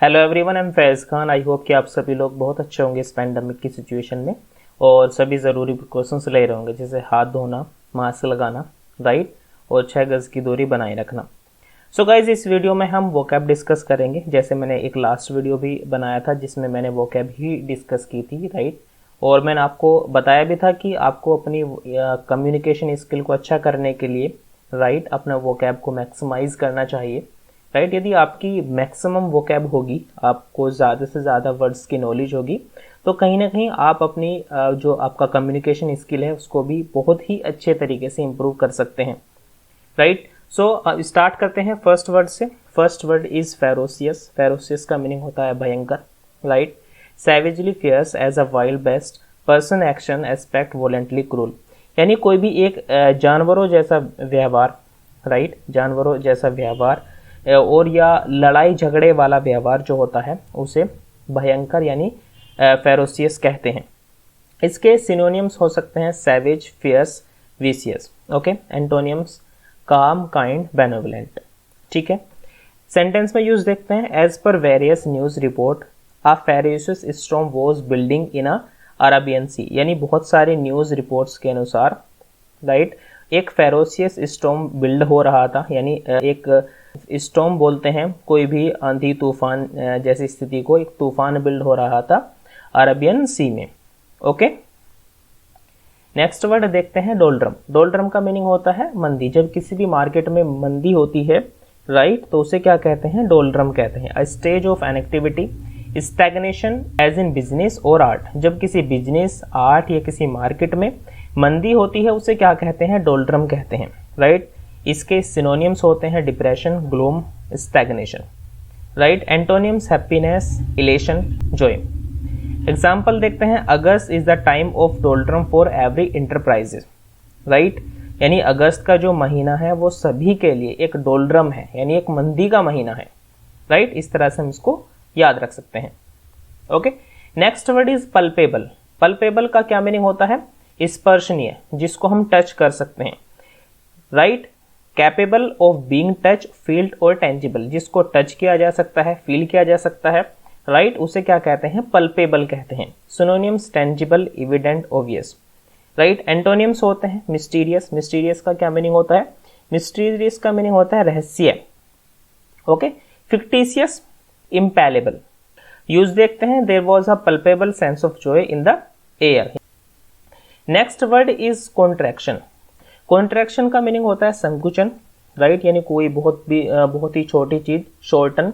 Hello everyone, I am Faiz Khan. I hope कि आप सभी लोग बहुत अच्छे होंगे इस पैंडमिक की सिचुएशन में और सभी ज़रूरी प्रिकॉशंस ले रहे होंगे, जैसे हाथ धोना, मास्क लगाना, राइट, और 6 गज़ की दूरी बनाए रखना। सो गाइज, इस वीडियो में हम वोकैब डिस्कस करेंगे। जैसे मैंने एक लास्ट वीडियो भी बनाया था जिसमें मैंने वोकैब ही डिस्कस की थी, राइट, और मैंने आपको बताया भी था कि आपको अपनी कम्युनिकेशन स्किल को अच्छा करने के लिए, राइट, अपना वोकैब को मैक्सिमाइज करना चाहिए, राइट। यदि आपकी मैक्सिमम वोकैब होगी, आपको ज़्यादा से ज़्यादा वर्ड्स की नॉलेज होगी, तो कहीं ना कहीं आप अपनी जो आपका कम्युनिकेशन स्किल है उसको भी बहुत ही अच्छे तरीके से इम्प्रूव कर सकते हैं, राइट। सो स्टार्ट करते हैं फर्स्ट वर्ड से। First word is ferocious. Ferocious का मीनिंग होता है भयंकर, right. Savagely fierce as a wild beast person action aspect violently cruel, यानी कोई भी एक जानवरों जैसा व्यवहार, राइट, जानवरों जैसा व्यवहार और या लड़ाई झगड़े वाला व्यवहार जो होता है उसे भयंकर यानी फेरोसियस कहते हैं। इसके सिनोनियम्स हो सकते हैं savage, fierce, vicious. Okay, antonyms calm, kind, benevolent. ठीक है, सेंटेंस में यूज देखते हैं। As per various news report a ferocious storm was building in a Arabian Sea, यानी बहुत सारे न्यूज रिपोर्ट्स के अनुसार, राइट, एक फेरोसियस स्टॉर्म बिल्ड हो रहा था, यानी एक स्टॉर्म बोलते हैं कोई भी आंधी तूफान जैसी स्थिति को, एक तूफान बिल्ड हो रहा था अरेबियन सी में। ओके, नेक्स्ट वर्ड देखते हैं डोल्ड्रम। डोल्ड्रम का मीनिंग होता है मंदी। जब किसी भी मार्केट में मंदी होती है, राइट, तो उसे क्या कहते हैं? डोल्ड्रम कहते हैं। A stage of inactivity, stagnation as in business or art. जब किसी बिजनेस, आर्ट या किसी मार्केट में मंदी होती है उसे क्या कहते हैं? डोल्ड्रम कहते हैं, राइट। इसके सिनोनियम्स होते हैं depression, gloom, stagnation, right. Antonyms happiness, elation, joy. Example देखते हैं। August is the time of doldrum for every enterprises, right, यानी अगस्त का जो महीना है वो सभी के लिए एक डोल्ड्रम है, यानी एक मंदी का महीना है, राइट। इस तरह से हम इसको याद रख सकते हैं। Okay, next word is palpebral. Palpebral का क्या मीनिंग होता है? स्पर्शनीय, जिसको हम टच कर सकते हैं, right. Capable of being touch, field और टेंजिबल, जिसको टच किया जा सकता है, फील किया जा सकता है, राइट, उसे क्या कहते हैं? पल्पेबल कहते हैं। Synonyms tangible, evident, obvious, right. एंटोनियम्स होते हैं मिस्टीरियस। मिस्टीरियस का क्या मीनिंग होता है? मिस्टीरियस का मीनिंग होता है रहस्य। Okay, fictitious, इम्पैलेबल। यूज देखते हैं। There was a palpable sense of joy in the air. Next word is contraction. Contraction का मीनिंग होता है संकुचन, राइट, यानी कोई बहुत ही छोटी चीज। Shorten,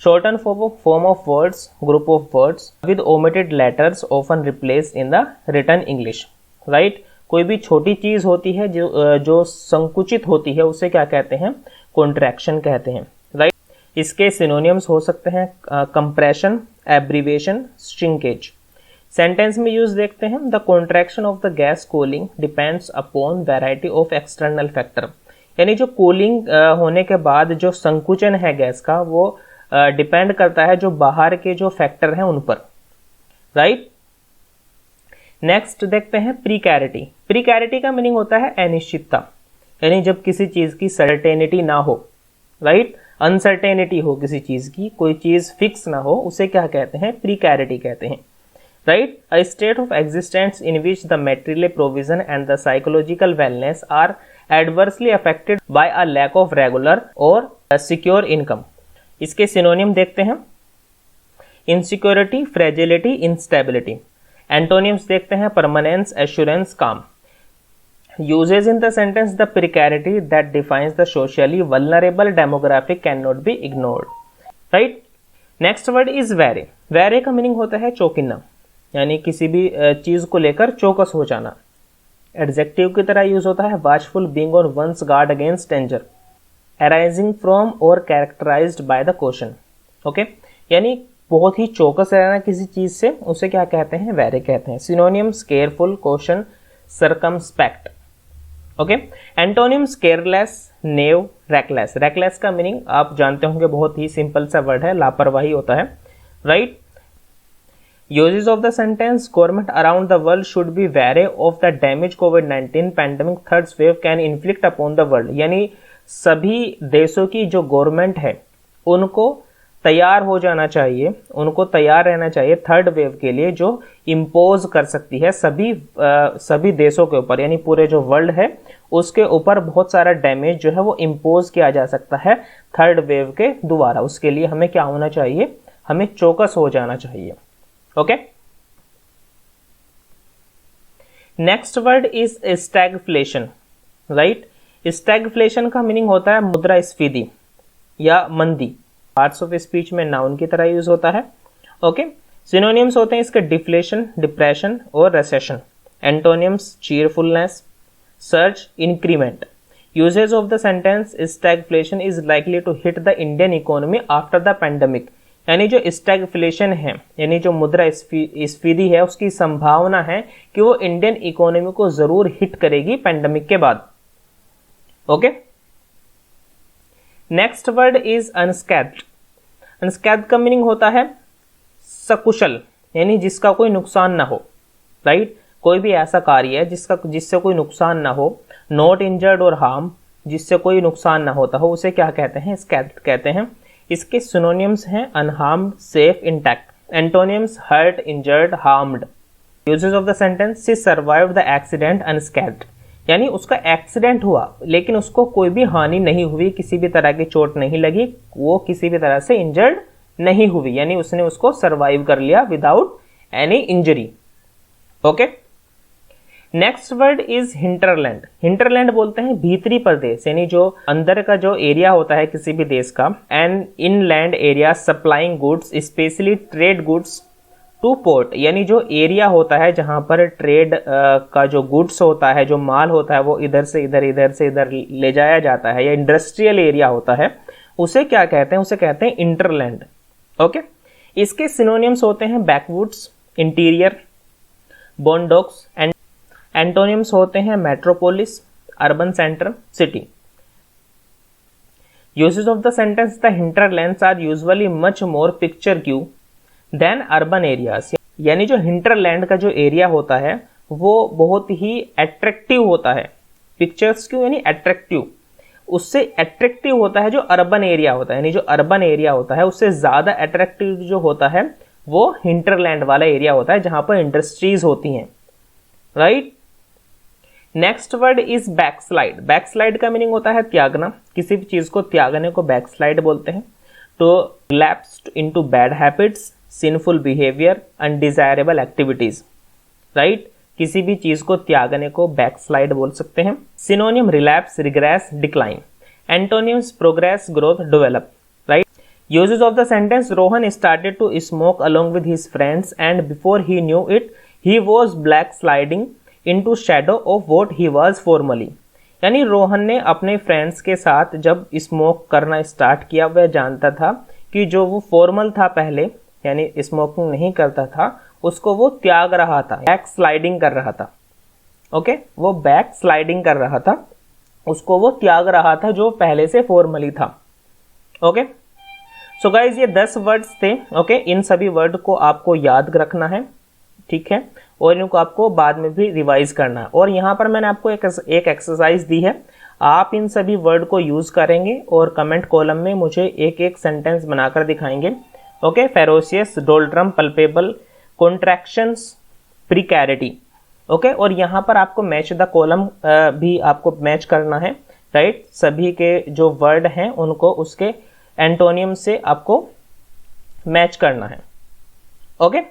shorten form of words, group of words with omitted letters often replaced in the written English, right. कोई भी छोटी चीज होती है जो संकुचित होती है उसे क्या कहते हैं? कॉन्ट्रैक्शन कहते हैं, राइट। इसके सिनोनियम्स हो सकते हैं कंप्रेशन, एब्रीवेशन, श्रिंकेज। सेंटेंस में यूज देखते हैं। The contraction of the gas cooling depends upon variety of external factor, यानी जो कूलिंग होने के बाद जो संकुचन है गैस का वो डिपेंड करता है जो बाहर के जो फैक्टर हैं उन पर, राइट। नेक्स्ट देखते हैं प्रीकैरिटी। प्रीकैरिटी का मीनिंग होता है अनिश्चितता, यानी जब किसी चीज की सर्टेनिटी ना हो, राइट, अनसर्टेनिटी हो किसी चीज की, कोई चीज फिक्स ना हो, उसे क्या कहते हैं? प्रीकैरिटी कहते हैं, right. A state of existence in which the material provision and the psychological wellness are adversely affected by a lack of regular or secure income. इसके सिनोनियम देखते हैं। insecurity, fragility, instability. Antonyms देखते हैं। permanence, assurance, calm. Uses in the sentence. The precarity that defines the socially vulnerable demographic cannot be ignored, right. Next word is wary. wary का meaning होता है चौकन्ना, यानी किसी भी चीज को लेकर चौकस हो जाना। एडजेक्टिव की तरह यूज होता है। Watchful, being on one's guard against danger, arising from or characterized by the question. Okay, यानी बहुत ही चौकस रहना किसी चीज से, उसे क्या कहते हैं? वेरी कहते हैं। Synonyms careful, caution, circumspect. Okay, antonyms careless, naive, reckless. Reckless का मीनिंग आप जानते होंगे, बहुत ही सिंपल सा वर्ड है, लापरवाही होता है, right. Uses of the sentence. Government around the world should be wary of the damage COVID-19 pandemic third wave can inflict upon the world, यानी सभी देशों की जो गवर्नमेंट है उनको तैयार हो जाना चाहिए, उनको तैयार रहना चाहिए थर्ड वेव के लिए, जो इम्पोज कर सकती है सभी देशों के ऊपर, यानी पूरे जो वर्ल्ड है उसके ऊपर बहुत सारा डैमेज जो है वो इम्पोज किया जा सकता है थर्ड वेव के द्वारा। उसके लिए हमें क्या होना चाहिए, हमें चौकस हो जाना चाहिए। Okay, next word is stagflation, right. Stagflation का मीनिंग होता है मुद्रास्फीति या मंदी। पार्ट्स ऑफ स्पीच में नाउन की तरह यूज होता है। ओके, सिनोनिम्स होते हैं इसके डिफ्लेशन, डिप्रेशन और recession. Antonyms cheerfulness, surge, increment. Usage of the sentence stagflation is likely to hit the Indian economy after the pandemic, यानी जो स्टैगफ्लेशन है, यानी जो मुद्रास्फीति है, उसकी संभावना है कि वो इंडियन इकोनॉमी को जरूर हिट करेगी पैंडेमिक के बाद। Okay, next word is unscathed. Unscathed का मीनिंग होता है सकुशल, यानी जिसका कोई नुकसान ना हो, राइट। कोई भी ऐसा कार्य है जिससे कोई नुकसान ना हो। नॉट इंजर्ड और हार्म, जिससे कोई नुकसान ना होता हो, उसे क्या कहते हैं, स्कैथ्ड कहते हैं। इसके सिनोनिम्स हैं unharmed, safe, intact. Antonyms hurt, injured, harmed. Uses of the sentence, she survived the accident unscathed, यानी उसका एक्सीडेंट हुआ लेकिन उसको कोई भी हानि नहीं हुई, किसी भी तरह की चोट नहीं लगी, वो किसी भी तरह से इंजर्ड नहीं हुई, यानी उसने उसको सर्वाइव कर लिया without any injury. Okay, next word is hinterland. Hinterland बोलते हैं भीतरी प्रदेश, यानी जो अंदर का जो एरिया होता है किसी भी देश का। And inland area supplying goods, specially trade goods two port, यानी जो एरिया होता है जहां पर ट्रेड का जो गुड्स होता है, जो माल होता है, वो इधर से इधर ले जाया जाता है, या इंडस्ट्रियल एरिया होता है, उसे क्या कहते हैं, उसे कहते हैं इंटरलैंड। ओके, इसके सिनोनिम्स होते हैं backwoods, interior, boondocks. And antonyms होते हैं metropolis, urban centre, city. Uses of the sentence, the hinterlands are usually much more picturesque than urban areas, यानी जो हिंटरलैंड का जो एरिया होता है वो बहुत ही अट्रैक्टिव होता है। पिक्चर्स क्यों, यानी अट्रैक्टिव, उससे अट्रैक्टिव होता है जो अर्बन एरिया होता है, यानी जो अर्बन एरिया होता है उससे ज्यादा अट्रैक्टिव जो होता है वो हिंटरलैंड वाला एरिया होता है जहां पर इंडस्ट्रीज होती हैं, right. Next word is backslide. Backslide का मीनिंग होता है त्यागना, किसी भी चीज को त्यागने को बैकस्लाइड बोलते हैं। तो relapse into bad habits, sinful behaviour, undesirable activities, right. किसी भी चीज को त्यागने को बैकस्लाइड बोल सकते हैं। Synonym relapse, regress, decline. Antonyms progress, growth, develop, right. Uses of the sentence, Rohan started to smoke along with his friends and before he knew it he was backsliding into shadow of what he was formerly, यानी रोहन ने अपने friends के साथ जब smoke करना start किया, वह जानता था कि जो वो फॉर्मल था पहले, यानी स्मोकिंग नहीं करता था, उसको वो त्याग रहा था, बैक स्लाइडिंग कर रहा था। ओके, वो बैक स्लाइडिंग कर रहा था, उसको वो त्याग रहा था जो पहले से फॉर्मली था। ओके, सो गाइज ये 10 वर्ड्स थे। ओके, इन सभी वर्ड को आपको याद रखना है, ठीक है, और इनको आपको बाद में भी रिवाइज करना है। और यहाँ पर मैंने आपको एक एक्सरसाइज दी है, आप इन सभी वर्ड को यूज करेंगे और कमेंट कॉलम में मुझे एक एक सेंटेंस बनाकर दिखाएंगे। Okay, ferocious, doldrum, palpable, contractions, precarity. Okay, और यहाँ पर आपको मैच द कॉलम भी आपको मैच करना है, राइट। सभी के जो वर्ड हैं उनको उसके एंटोनियम से आपको मैच करना है। Okay,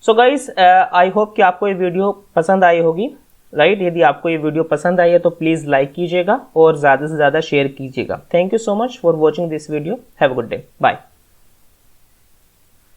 so guys I hope कि आपको ये वीडियो पसंद आई होगी, राइट। यदि आपको ये वीडियो पसंद आई है तो प्लीज लाइक कीजिएगा और ज्यादा से ज्यादा शेयर कीजिएगा। Thank you so much for watching this video. Have a good day, bye.